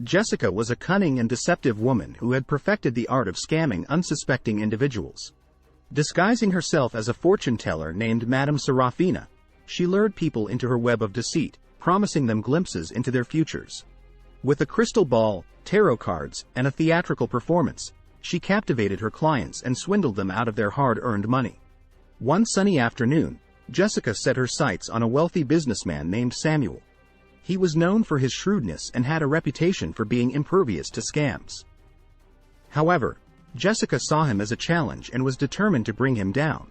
Jessica was a cunning and deceptive woman who had perfected the art of scamming unsuspecting individuals. Disguising herself as a fortune teller named Madame Serafina, she lured people into her web of deceit, promising them glimpses into their futures. With a crystal ball, tarot cards, and a theatrical performance, she captivated her clients and swindled them out of their hard-earned money. One sunny afternoon, Jessica set her sights on a wealthy businessman named Samuel. He was known for his shrewdness and had a reputation for being impervious to scams. However, Jessica saw him as a challenge and was determined to bring him down.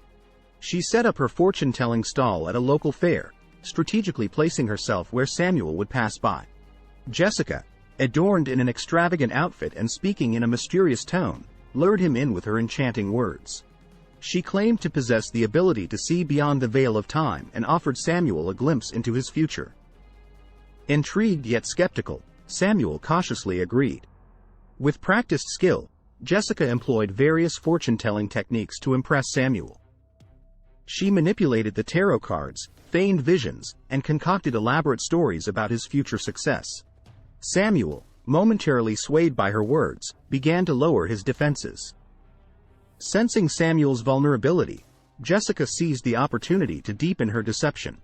She set up her fortune-telling stall at a local fair, strategically placing herself where Samuel would pass by. Jessica, adorned in an extravagant outfit and speaking in a mysterious tone, lured him in with her enchanting words. She claimed to possess the ability to see beyond the veil of time and offered Samuel a glimpse into his future. Intrigued yet skeptical, Samuel cautiously agreed. With practiced skill, Jessica employed various fortune-telling techniques to impress Samuel. She manipulated the tarot cards, feigned visions, and concocted elaborate stories about his future success. Samuel, momentarily swayed by her words, began to lower his defenses. Sensing Samuel's vulnerability, Jessica seized the opportunity to deepen her deception.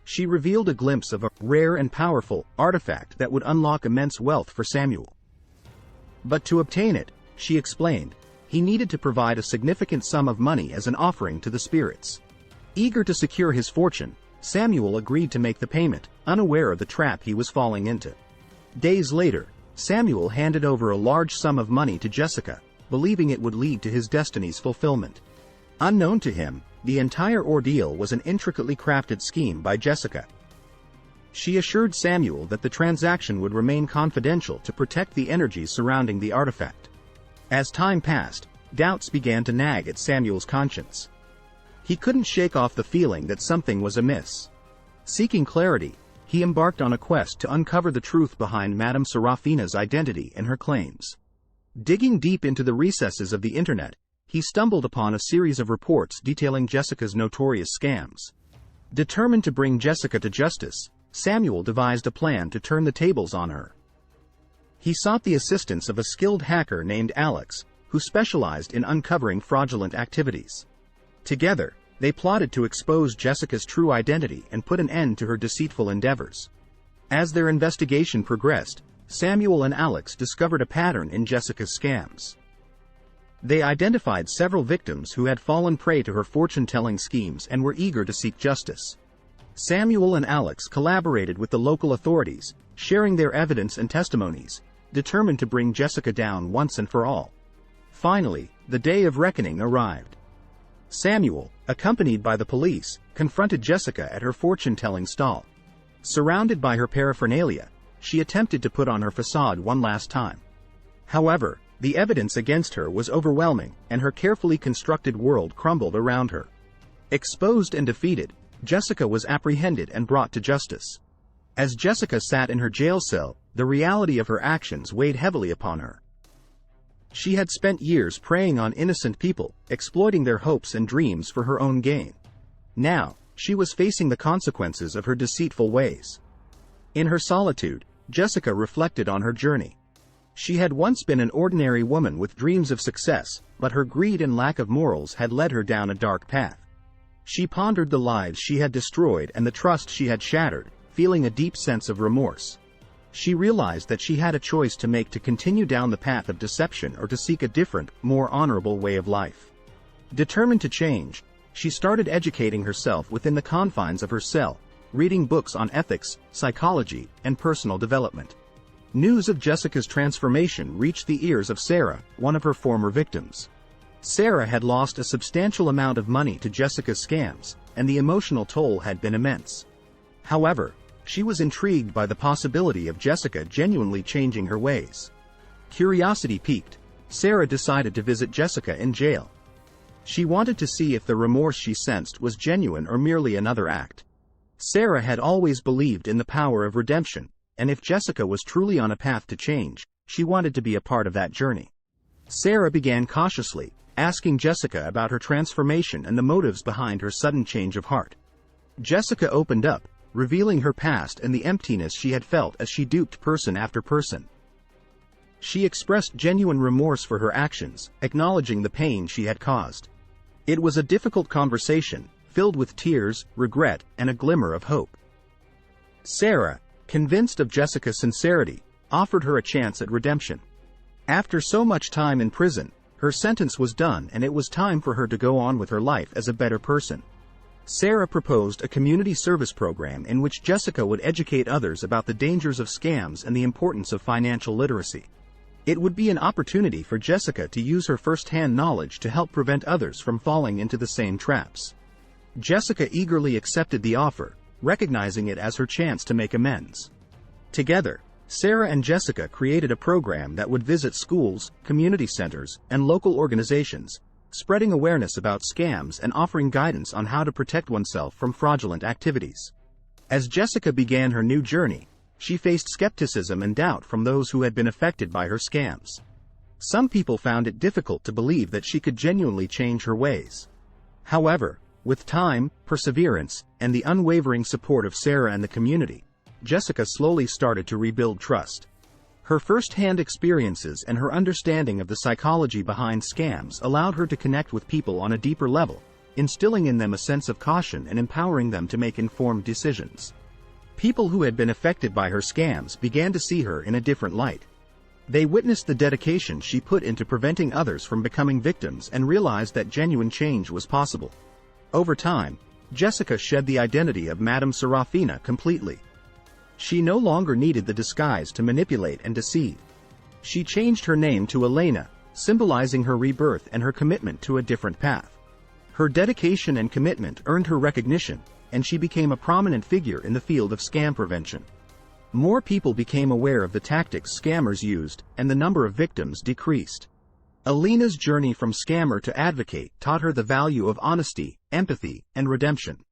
She revealed a glimpse of a rare and powerful artifact that would unlock immense wealth for Samuel. But to obtain it, she explained, he needed to provide a significant sum of money as an offering to the spirits. Eager to secure his fortune, Samuel agreed to make the payment, unaware of the trap he was falling into. Days later, Samuel handed over a large sum of money to Jessica, believing it would lead to his destiny's fulfillment. Unknown to him, the entire ordeal was an intricately crafted scheme by Jessica. She assured Samuel that the transaction would remain confidential to protect the energies surrounding the artifact. As time passed, doubts began to nag at Samuel's conscience. He couldn't shake off the feeling that something was amiss. Seeking clarity, he embarked on a quest to uncover the truth behind Madame Serafina's identity and her claims. Digging deep into the recesses of the internet, he stumbled upon a series of reports detailing Jessica's notorious scams. Determined to bring Jessica to justice, Samuel devised a plan to turn the tables on her. He sought the assistance of a skilled hacker named Alex, who specialized in uncovering fraudulent activities. Together, they plotted to expose Jessica's true identity and put an end to her deceitful endeavors. As their investigation progressed, Samuel and Alex discovered a pattern in Jessica's scams. They identified several victims who had fallen prey to her fortune-telling schemes and were eager to seek justice. Samuel and Alex collaborated with the local authorities, sharing their evidence and testimonies, determined to bring Jessica down once and for all. Finally, the day of reckoning arrived. Samuel, accompanied by the police, confronted Jessica at her fortune-telling stall. Surrounded by her paraphernalia, she attempted to put on her facade one last time. However, the evidence against her was overwhelming, and her carefully constructed world crumbled around her. Exposed and defeated, Jessica was apprehended and brought to justice. As Jessica sat in her jail cell, the reality of her actions weighed heavily upon her. She had spent years preying on innocent people, exploiting their hopes and dreams for her own gain. Now, she was facing the consequences of her deceitful ways. In her solitude, Jessica reflected on her journey. She had once been an ordinary woman with dreams of success, but her greed and lack of morals had led her down a dark path. She pondered the lives she had destroyed and the trust she had shattered, feeling a deep sense of remorse. She realized that she had a choice to make: to continue down the path of deception or to seek a different, more honorable way of life. Determined to change, she started educating herself within the confines of her cell, reading books on ethics, psychology, and personal development. News of Jessica's transformation reached the ears of Sarah, one of her former victims. Sarah had lost a substantial amount of money to Jessica's scams, and the emotional toll had been immense. However, she was intrigued by the possibility of Jessica genuinely changing her ways. Curiosity piqued, Sarah decided to visit Jessica in jail. She wanted to see if the remorse she sensed was genuine or merely another act. Sarah had always believed in the power of redemption, and if Jessica was truly on a path to change, she wanted to be a part of that journey. Sarah began cautiously, asking Jessica about her transformation and the motives behind her sudden change of heart. Jessica opened up, revealing her past and the emptiness she had felt as she duped person after person. She expressed genuine remorse for her actions, acknowledging the pain she had caused. It was a difficult conversation, filled with tears, regret, and a glimmer of hope. Sarah, convinced of Jessica's sincerity, offered her a chance at redemption. After so much time in prison, her sentence was done and it was time for her to go on with her life as a better person. Sarah proposed a community service program in which Jessica would educate others about the dangers of scams and the importance of financial literacy. It would be an opportunity for Jessica to use her first-hand knowledge to help prevent others from falling into the same traps. Jessica eagerly accepted the offer, recognizing it as her chance to make amends. Together, Sarah and Jessica created a program that would visit schools, community centers, and local organizations, spreading awareness about scams and offering guidance on how to protect oneself from fraudulent activities. As Jessica began her new journey, she faced skepticism and doubt from those who had been affected by her scams. Some people found it difficult to believe that she could genuinely change her ways. However, with time, perseverance, and the unwavering support of Sarah and the community, Jessica slowly started to rebuild trust. Her first-hand experiences and her understanding of the psychology behind scams allowed her to connect with people on a deeper level, instilling in them a sense of caution and empowering them to make informed decisions. People who had been affected by her scams began to see her in a different light. They witnessed the dedication she put into preventing others from becoming victims and realized that genuine change was possible. Over time, Jessica shed the identity of Madame Serafina completely. She no longer needed the disguise to manipulate and deceive. She changed her name to Elena, symbolizing her rebirth and her commitment to a different path. Her dedication and commitment earned her recognition, and she became a prominent figure in the field of scam prevention. More people became aware of the tactics scammers used, and the number of victims decreased. Elena's journey from scammer to advocate taught her the value of honesty, empathy, and redemption.